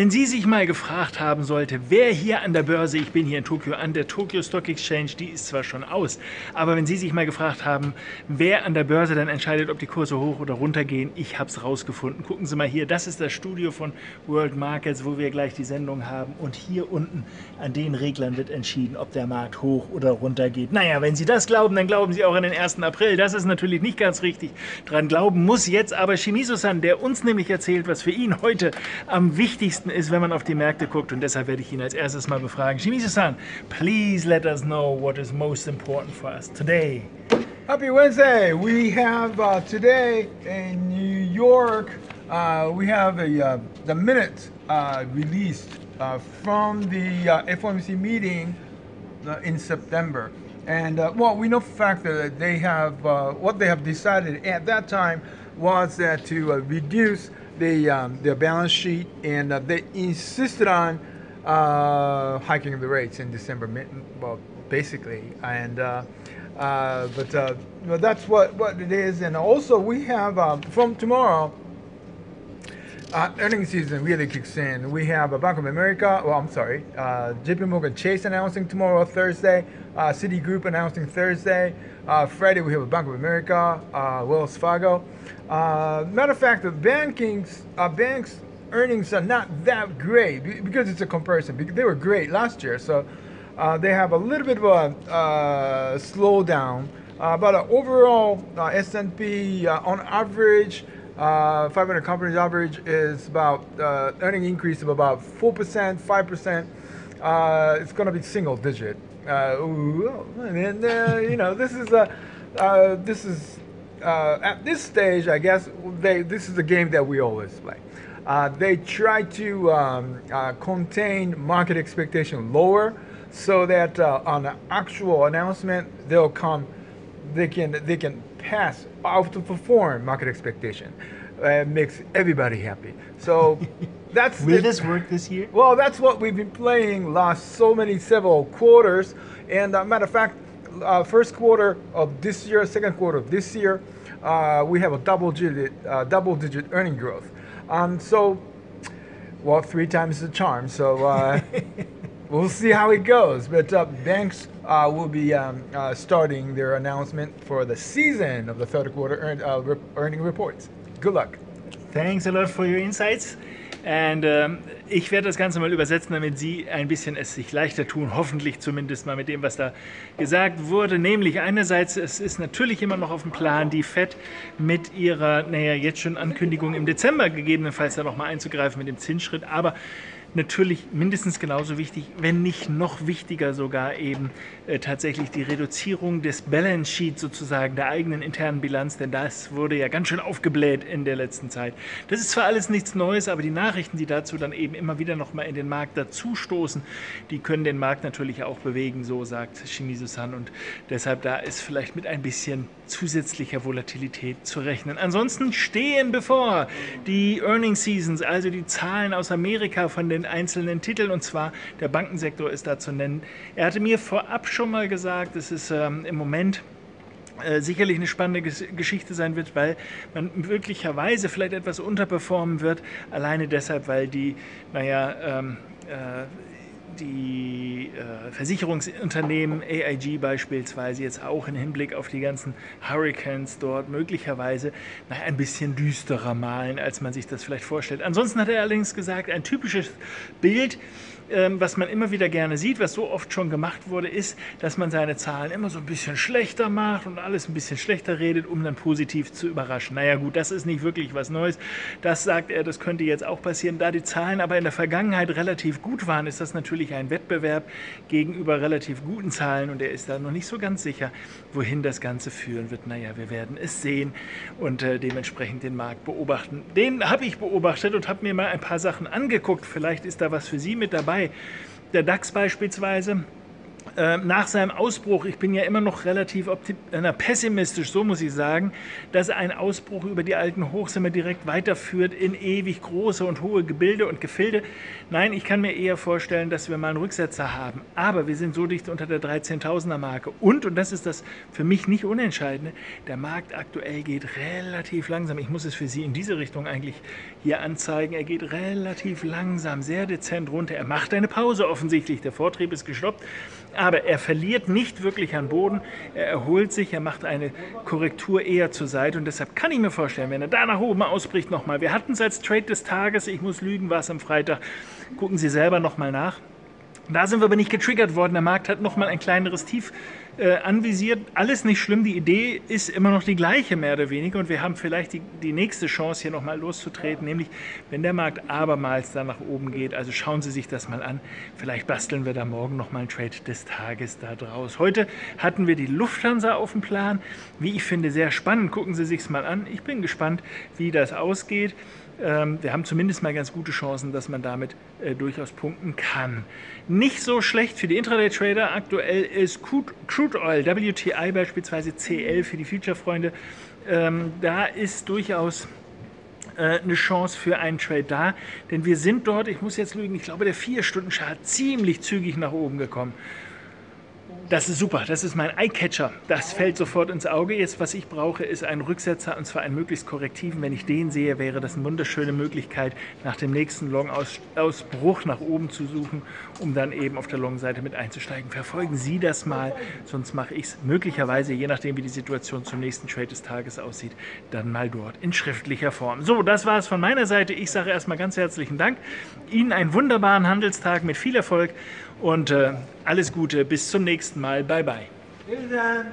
Wenn Sie sich mal gefragt haben sollte, wer hier an der Börse, ich bin hier in Tokio, an der Tokyo Stock Exchange, die ist zwar schon aus, aber wenn Sie sich mal gefragt haben, wer an der Börse dann entscheidet, ob die Kurse hoch oder runter gehen, ich habe es rausgefunden. Gucken Sie mal hier, das ist das Studio von World Markets, wo wir gleich die Sendung haben. Und hier unten an den Reglern wird entschieden, ob der Markt hoch oder runter geht. Naja, wenn Sie das glauben, dann glauben Sie auch an den 1. April. Das ist natürlich nicht ganz richtig. Dran glauben muss jetzt aber Shimizu-san, der uns nämlich erzählt, was für ihn heute am wichtigsten ist, wenn man auf die Märkte guckt. Und deshalb werde ich ihn als erstes mal befragen. Shimizu-san, please let us know what is most important for us today. Happy Wednesday! We have today in New York, we have the minutes released from the FOMC meeting in September. And well, we know for a fact that they have, what they have decided at that time was that to reduce their balance sheet, and they insisted on hiking the rates in December, well, basically. And but that's what it is. And also we have from tomorrow, earnings season really kicks in. We have a Bank of America, well, I'm sorry, JP Morgan Chase announcing tomorrow, Thursday, Citigroup announcing Thursday, Friday we have a Bank of America, Wells Fargo. Matter of fact, the banks earnings are not that great because it's a comparison, because they were great last year, so they have a little bit of a slowdown, but overall S&P on average, 500 companies average is about earning increase of about 4%, 5%. It's going to be single digit. And you know, this is at this stage, I guess this is a game that we always play. They try to contain market expectation lower, so that on the actual announcement they'll come, they can pass outperform market expectation. Makes everybody happy. So that's Will this work this year? Well, that's what we've been playing last several quarters. And matter of fact, first quarter of this year, second quarter of this year, we have a double-digit earning growth. So, well, 3 times the charm. So we'll see how it goes. But banks will be starting their announcement for the season of the third quarter earning reports. Good luck. Thanks a lot for your insights. Und ich werde das Ganze mal übersetzen, damit Sie ein bisschen es sich leichter tun, hoffentlich zumindest mal mit dem, was da gesagt wurde. Nämlich einerseits, es ist natürlich immer noch auf dem Plan, die FED mit ihrer, naja, jetzt schon Ankündigung im Dezember gegebenenfalls da nochmal einzugreifen mit dem Zinsschritt, aber natürlich mindestens genauso wichtig, wenn nicht noch wichtiger sogar eben tatsächlich die Reduzierung des Balance Sheet sozusagen, der eigenen internen Bilanz, denn das wurde ja ganz schön aufgebläht in der letzten Zeit. Das ist zwar alles nichts Neues, aber die Nachrichten, die dazu dann eben immer wieder nochmal in den Markt dazu stoßen, die können den Markt natürlich auch bewegen, so sagt Shimizu-san, und deshalb da ist vielleicht mit ein bisschen zusätzlicher Volatilität zu rechnen. Ansonsten stehen bevor die Earnings Seasons, also die Zahlen aus Amerika von den einzelnen Titeln, und zwar der Bankensektor ist da zu nennen. Er hatte mir vorab schon mal gesagt, es ist im Moment sicherlich eine spannende Geschichte sein wird, weil man möglicherweise vielleicht etwas unterperformen wird, alleine deshalb, weil die, naja, die Versicherungsunternehmen, AIG beispielsweise, jetzt auch im Hinblick auf die ganzen Hurricanes dort möglicherweise ein bisschen düsterer malen, als man sich das vielleicht vorstellt. Ansonsten hat er allerdings gesagt, ein typisches Bild, was man immer wieder gerne sieht, was so oft schon gemacht wurde, ist, dass man seine Zahlen immer so ein bisschen schlechter macht und alles ein bisschen schlechter redet, um dann positiv zu überraschen. Naja gut, das ist nicht wirklich was Neues. Das sagt er, das könnte jetzt auch passieren. Da die Zahlen aber in der Vergangenheit relativ gut waren, ist das natürlich ein Wettbewerb gegenüber relativ guten Zahlen, und er ist da noch nicht so ganz sicher, wohin das Ganze führen wird. Naja, wir werden es sehen und dementsprechend den Markt beobachten. Den habe ich beobachtet und habe mir mal ein paar Sachen angeguckt. Vielleicht ist da was für Sie mit dabei. Der DAX beispielsweise nach seinem Ausbruch, ich bin ja immer noch relativ pessimistisch, so muss ich sagen, dass ein Ausbruch über die alten Hochsimmer direkt weiterführt in ewig große und hohe Gebilde und Gefilde. Nein, ich kann mir eher vorstellen, dass wir mal einen Rücksetzer haben. Aber wir sind so dicht unter der 13.000er Marke. Und das ist das für mich nicht Unentscheidende, der Markt aktuell geht relativ langsam. Ich muss es für Sie in diese Richtung eigentlich hier anzeigen. Er geht relativ langsam, sehr dezent runter. Er macht eine Pause offensichtlich. Der Vortrieb ist gestoppt. Aber er verliert nicht wirklich an Boden, er erholt sich, er macht eine Korrektur eher zur Seite und deshalb kann ich mir vorstellen, wenn er da nach oben ausbricht nochmal, wir hatten es als Trade des Tages, ich muss lügen, war es am Freitag, gucken Sie selber nochmal nach. Da sind wir aber nicht getriggert worden, der Markt hat nochmal ein kleineres Tief anvisiert, alles nicht schlimm, die Idee ist immer noch die gleiche, mehr oder weniger und wir haben vielleicht die nächste Chance hier nochmal loszutreten, nämlich wenn der Markt abermals da nach oben geht, also schauen Sie sich das mal an, vielleicht basteln wir da morgen nochmal einen Trade des Tages da draus. Heute hatten wir die Lufthansa auf dem Plan, wie ich finde sehr spannend, gucken Sie sich's mal an, ich bin gespannt, wie das ausgeht. Wir haben zumindest mal ganz gute Chancen, dass man damit durchaus punkten kann. Nicht so schlecht für die Intraday-Trader aktuell ist Crude Oil, WTI beispielsweise CL für die Future-Freunde. Da ist durchaus eine Chance für einen Trade da, denn wir sind dort, ich muss jetzt lügen, ich glaube der 4-Stunden-Chart ziemlich zügig nach oben gekommen. Das ist super, das ist mein Eyecatcher, das fällt sofort ins Auge. Jetzt, was ich brauche, ist ein Rücksetzer und zwar einen möglichst korrektiven. Wenn ich den sehe, wäre das eine wunderschöne Möglichkeit, nach dem nächsten Long-Ausbruch nach oben zu suchen, um dann eben auf der Long-Seite mit einzusteigen. Verfolgen Sie das mal, sonst mache ich es möglicherweise, je nachdem wie die Situation zum nächsten Trade des Tages aussieht, dann mal dort in schriftlicher Form. So, das war es von meiner Seite. Ich sage erstmal ganz herzlichen Dank. Ihnen einen wunderbaren Handelstag mit viel Erfolg und alles Gute. Bis zum nächsten Mal. Bye, bye. Vielen Dank.